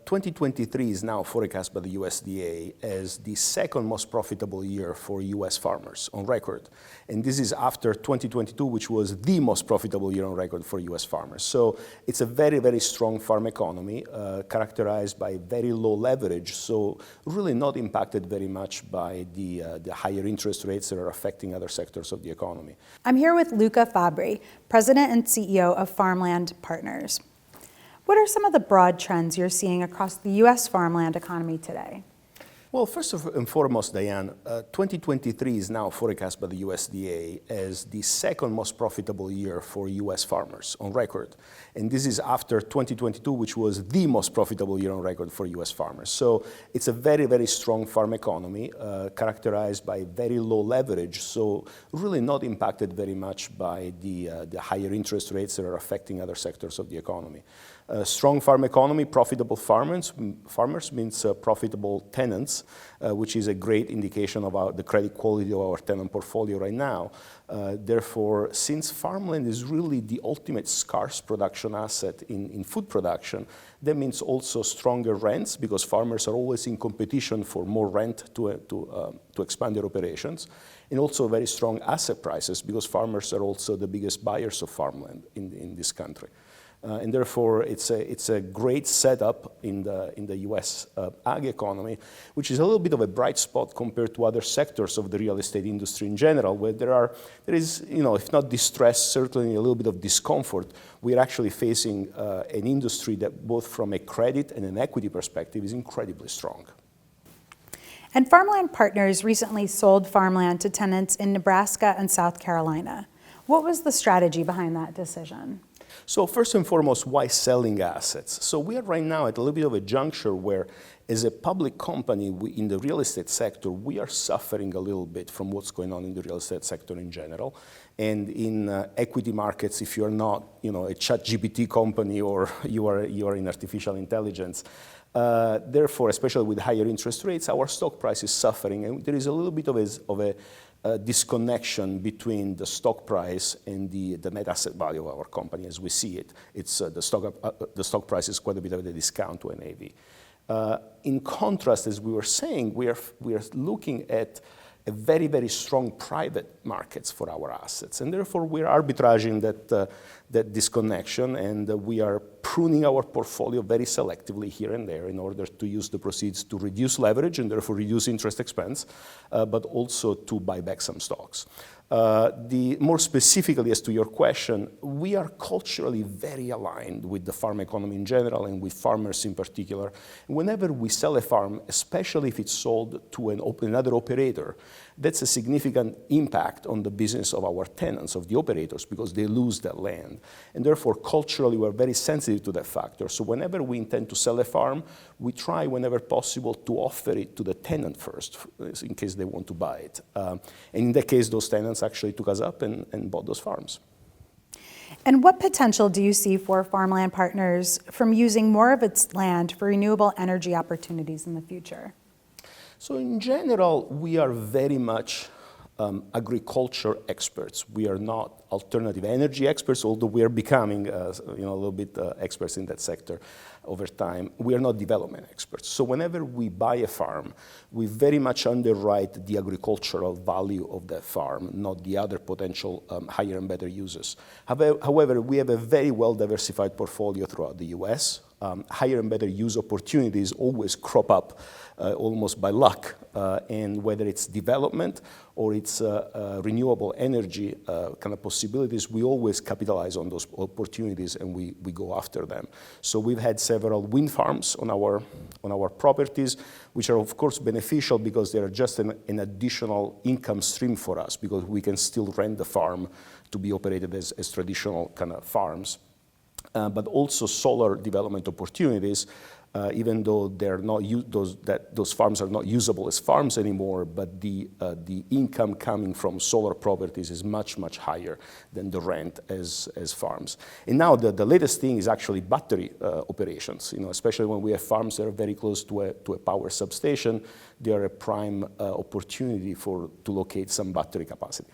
2023 is now forecast by the USDA as the second most profitable year for US farmers on record. And this is after 2022, which was the most profitable year on record for US farmers. So it's a very, very strong farm economy characterized by very low leverage, so really not impacted very much by the higher interest rates that are affecting other sectors of the economy. I'm here with Luca Fabbri, President and CEO of Farmland Partners. What are some of the broad trends you're seeing across the U.S. farmland economy today? Well, first and foremost, Diane, 2023 is now forecast by the USDA as the second most profitable year for US farmers on record. And this is after 2022, which was the most profitable year on record for US farmers. So it's a very, very strong farm economy characterized by very low leverage, so really not impacted very much by the higher interest rates that are affecting other sectors of the economy. Strong farm economy, profitable farmers means profitable tenants, which is a great indication of the credit quality of our tenant portfolio right now. Therefore, since farmland is really the ultimate scarce production asset in food production, that means also stronger rents because farmers are always in competition for more rent to expand their operations, and also very strong asset prices because farmers are also the biggest buyers of farmland in this country. And therefore, it's a great setup in the U.S. ag economy, which is a little bit of a bright spot compared to other sectors of the real estate industry in general, where there is, if not distress, certainly a little bit of discomfort. We're actually facing an industry that, both from a credit and an equity perspective, is incredibly strong. And Farmland Partners recently sold farmland to tenants in Nebraska and South Carolina. What was the strategy behind that decision? So first and foremost, why selling assets? So we are right now at a little bit of a juncture where, as a public company in the real estate sector, we are suffering a little bit from what's going on in the real estate sector in general. And in equity markets, if you're not, a ChatGPT company or you are in artificial intelligence, therefore, especially with higher interest rates, our stock price is suffering, and there is a little bit of a disconnection between the stock price and the net asset value of our company as we see it. It's the stock price is quite a bit of a discount to NAV. In contrast, as we were saying, we are looking at a very, very strong private markets for our assets, and therefore we are arbitraging that disconnection, and we are pruning our portfolio very selectively here and there in order to use the proceeds to reduce leverage and therefore reduce interest expense, but also to buy back some stocks. More specifically as to your question, we are culturally very aligned with the farm economy in general and with farmers in particular. Whenever we sell a farm, especially if it's sold to another operator, that's a significant impact on the business of our tenants, of the operators, because they lose that land. And therefore, culturally, we're very sensitive to that factor. So whenever we intend to sell a farm, we try, whenever possible, to offer it to the tenant first, in case they want to buy it. And in that case, those tenants actually took us up and bought those farms. And what potential do you see for Farmland Partners from using more of its land for renewable energy opportunities in the future? So in general, we are very much agriculture experts. We are not alternative energy experts, although we are becoming a little bit experts in that sector over time. We are not development experts. So whenever we buy a farm, we very much underwrite the agricultural value of that farm, not the other potential higher and better uses. However, we have a very well-diversified portfolio throughout the U.S. Higher and better use opportunities always crop up almost by luck, and whether it's development or it's renewable energy kind of possibilities, we always capitalize on those opportunities and we go after them. So we've had several wind farms on our properties, which are of course beneficial because they are just an additional income stream for us, because we can still rent the farm to be operated as traditional kind of farms. But also solar development opportunities, even though they're not those farms are not usable as farms anymore, but the income coming from solar properties is much, much higher than the rent as farms. And now the latest thing is actually battery operations, especially when we have farms that are very close to a power substation. They are a prime opportunity to locate some battery capacity.